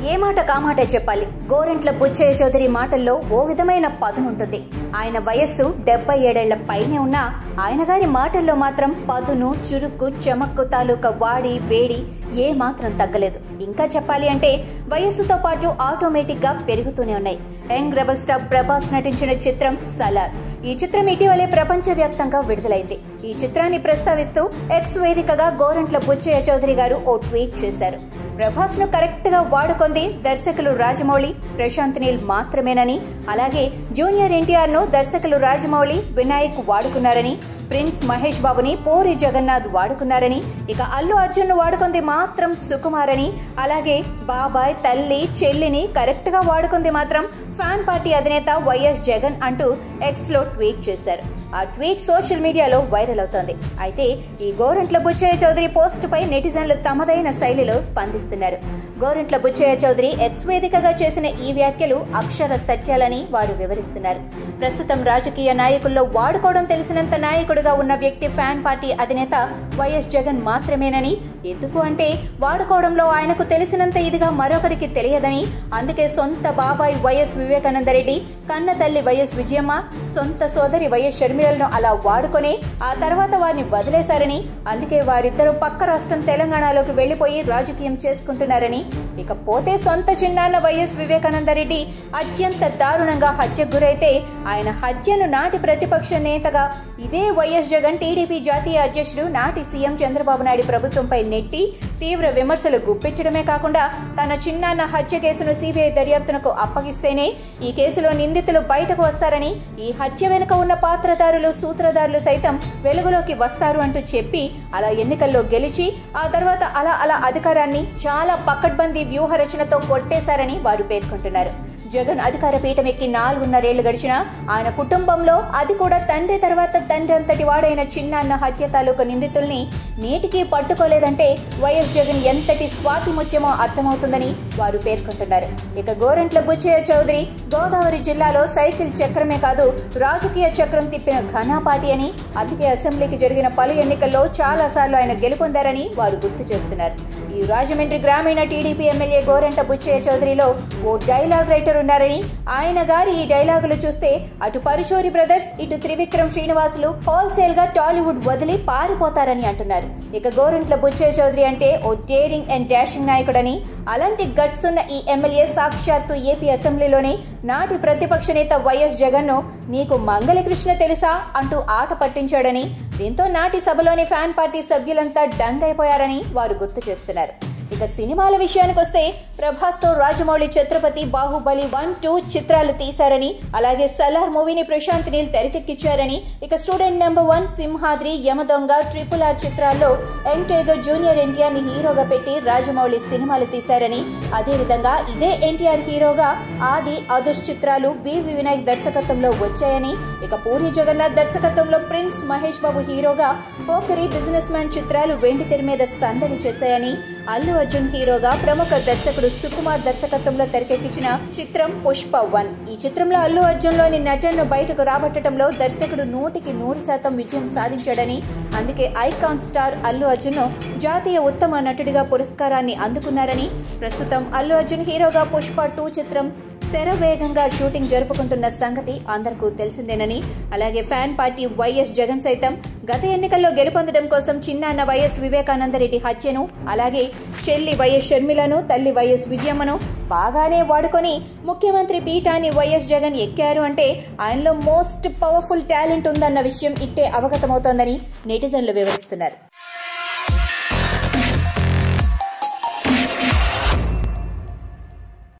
ఏ మాట కామాట చెప్పాలి. గోరంట్ల బుచ్చయ్య చౌదరి మాటల్లో ఓ విధమైన పదునుంటుంది. ఆయన వయస్సు 77 ఏళ్ల పైనే ఉన్నా ఆయన గారి మాటల్లో మాత్రం పదును, చురుకు, చమక్కు తాలూకా వాడి వేడి ఏ మాత్రం తగ్గలేదు. ఇంకా చెప్పాలి అంటే వయస్సుతో పాటు ఆటోమేటిక్ గా పెరుగుతూనే ఉన్నాయి. యంగ్ రెబల్ స్టార్ ప్రభాస్ నటించిన చిత్రం సలార్. ఈ చిత్రం ఇటీవలే ప్రపంచవ్యాప్తంగా విడుదలైంది. ఈ చిత్రాన్ని ప్రస్తావిస్తూ ఎక్స్ వేదికగా గోరంట్ల బుచ్చయ్య చౌదరి గారు ఓ ట్వీట్ చేశారు. ప్రభాస్ ను కరెక్ట్ గా వాడుకుంది దర్శకులు రాజమౌళి, ప్రశాంత్ నీల్ మాత్రమేనని, అలాగే జూనియర్ ఎన్టీఆర్ ను దర్శకులు రాజమౌళి, వినాయక్ వాడుకున్నారని, ప్రిన్స్ మహేష్ బాబుని పూరి జగన్నాథ్ వాడుకున్నారని, ఇక అల్లు అర్జున్ ను వాడుకుంది మాత్రం సుకుమార్ అని, అలాగే బాబాయ్, తల్లి, చెల్లిని కరెక్ట్ గా వాడుకుంది మాత్రం ఫ్యాన్ పార్టీ అధినేత వైఎస్ జగన్ అంటూ ఎక్స్ లో ట్వీట్ చేశారు. ఆ ట్వీట్ సోషల్ మీడియాలో వైరల్ అవుతోంది. అయితే ఈ గోరంట్ల బుచ్చయ్య చౌదరి పోస్ట్ పై నెటిజన్లు తమదైన శైలిలో స్పందిస్తున్నారు. గోరంట్ల బుచ్చయ్య చౌదరి ఎక్స్ వేదికగా చేసిన ఈ వ్యాఖ్యలు అక్షర సత్యాలని వారు వివరిస్తున్నారు. ప్రస్తుతం రాజకీయ నాయకుల్లో వాడుకోవడం తెలిసినంత నాయకుడిగా ఉన్న వ్యక్తి ఫ్యాన్ పార్టీ అధినేత వైఎస్ జగన్ మాత్రమేనని, ఎందుకు అంటే వాడుకోవడంలో ఆయనకు తెలిసినంత ఇదిగా మరొకరికి తెలియదని, అందుకే సొంత బాబాయ్ వైఎస్ వివేకానందరెడ్డి, కన్న తల్లి వైఎస్ విజయమ్మ, సొంత సోదరి వైఎస్ షర్మిలను అలా వాడుకొని ఆ తర్వాత వారిని వదిలేశారని, అందుకే వారిద్దరూ పక్క రాష్ట్రం తెలంగాణలోకి వెళ్లిపోయి రాజకీయం చేసుకుంటున్నారని, ఇకపోతే సొంత చిన్నాన్న వైఎస్ వివేకానందరెడ్డి అత్యంత దారుణంగా హత్యకు గురైతే ఆయన హత్యను నాటి ప్రతిపక్ష నేతగా ఇదే వైఎస్ జగన్ టీడీపీ జాతీయ అధ్యక్షుడు, నాటి సీఎం చంద్రబాబు నాయుడు ప్రభుత్వంపై నెట్టి తీవ్ర విమర్శలు గుప్పించడమే కాకుండా తన చిన్నాన్న హత్య కేసును సిబిఐ దర్యాప్తునకు అప్పగిస్తేనే ఈ కేసులో నిందితులు బయటకు వస్తారని, ఈ హత్య వెనుక ఉన్న పాత్రధారులు, సూత్రధారులు సైతం వెలుగులోకి వస్తారు అంటూ చెప్పి అలా ఎన్నికల్లో గెలిచి ఆ తర్వాత అలా అధికారాన్ని చాలా పకడ్బందీ వ్యూహ రచనతో కొట్టేశారని వారు పేర్కొంటున్నారు. జగన్ అధికార పీఠం ఎక్కి 4.5 ఏళ్లు గడిచినా ఆయన కుటుంబంలో, అది కూడా తండ్రి తర్వాత తండ్రి అంతటి వాడైన చిన్నాన్న హత్య తాలూకు నిందితుల్ని నేటికి పట్టుకోలేదంటే వైఎస్ జగన్ ఎంతటి స్వాతి ముత్యమో అర్థమవుతుందని వారు పేర్కొంటున్నారు. ఇక గోరంట్ల బుచ్చయ్య చౌదరి గోదావరి జిల్లాలో సైకిల్ చక్రమే కాదు రాజకీయ చక్రం తిప్పిన ఘనాపాటి అని, అందుకే అసెంబ్లీకి జరిగిన పలు ఎన్నికల్లో చాలా సార్లు ఆయన గెలుపొందారని వారు గుర్తు చేస్తున్నారు. ఈ రాజమండ్రి గ్రామీణ టీడీపీ ఎమ్మెల్యే గోరంట్ల బుచ్చయ్య చౌదరిలో ఓ డైలాగ్ రైటర్ ఉన్నారని, ఆయన గారి ఈ డైలాగులు చూస్తే అటు పరుచూరి బ్రదర్స్, ఇటు త్రివిక్రమ్ శ్రీనివాసులు హోల్సేల్ గా టాలీవుడ్ వదిలి పారిపోతారని అంటున్నారు. ఇక గోరంట్ల బుచ్చయ్య చౌదరి అంటే ఓ డేరింగ్ అండ్ డాషింగ్ నాయకుడని, అలాంటి గట్స్ ఉన్న ఈ ఎమ్మెల్యే సాక్షాత్తు ఏపీ అసెంబ్లీలోనే నాటి ప్రతిపక్ష నేత వైఎస్ జగన్ ను నీకు మంగళకృష్ణ తెలుసా అంటూ ఆట పట్టించాడని, దీంతో నాటి సభలోని ఫ్యాన్ పార్టీ సభ్యులంతా డంగ్ అయిపోయారని వారు గుర్తు చేస్తున్నారు. ఇక సినిమాల విషయానికి వస్తే ప్రభాస్ తో రాజమౌళి ఛత్రపతి, బాహుబలి 1, 2 చిత్రాలు తీశారని, అలాగే సలార్ మూవీని ప్రశాంత్ నీల్ తెరకెక్కించారని, ఇక student number 1, Simhadri, Yamadonga, RRR చిత్రాల్లో యంగ్ టైగర్ జూనియర్ ఎన్టీఆర్ ని హీరోగా పెట్టి రాజమౌళి సినిమాలు తీశారని, అదేవిధంగా ఇదే ఎన్టీఆర్ హీరోగా ఆది, అదుర్స్ చిత్రాలు బివి వినాయక్ దర్శకత్వంలో వచ్చాయని, ఇక పూరి జగన్నాథ్ దర్శకత్వంలో ప్రిన్స్ మహేష్ బాబు హీరోగా పోకరి, బిజినెస్ మ్యాన్ చిత్రాలు వెండి తెర మీద సందడి చేశాయని, అల్లు అర్జున్ హీరోగా ప్రముఖ దర్శకుడు సుకుమార్ దర్శకత్వంలో తెరకెక్కించిన చిత్రం పుష్ప 1. ఈ చిత్రంలో అల్లు అర్జున్ లోని నటనను బయటకు రాబట్టడంలో దర్శకుడు 100% విజయం సాధించాడని, అందుకే ఐకాన్ స్టార్ అల్లు అర్జున్ ను జాతీయ ఉత్తమ నటుడిగా పురస్కారాన్ని అందుకున్నారని, ప్రస్తుతం అల్లు అర్జున్ హీరోగా పుష్ప 2 చిత్రం శరవేగంగా షూటింగ్ జరుపుకుంటున్న సంగతి అందరికీ తెలిసిందేనని, అలాగే ఫ్యాన్ పార్టీ వైఎస్ జగన్ సైతం గత ఎన్నికల్లో గెలుపొందడం కోసం చిన్నాన్న వైఎస్ వివేకానందరెడ్డి హత్యను, అలాగే చెల్లి వైఎస్ షర్మిలను, తల్లి వైఎస్ విజయమ్మను బాగానే వాడుకొని ముఖ్యమంత్రి పీఠాన్ని వైఎస్ జగన్ ఎక్కారు అంటే ఆయనలో మోస్ట్ పవర్ఫుల్ టాలెంట్ ఉందన్న విషయం ఇట్టే అవగతమవుతోందని నెటిజన్లు వివరిస్తున్నారు.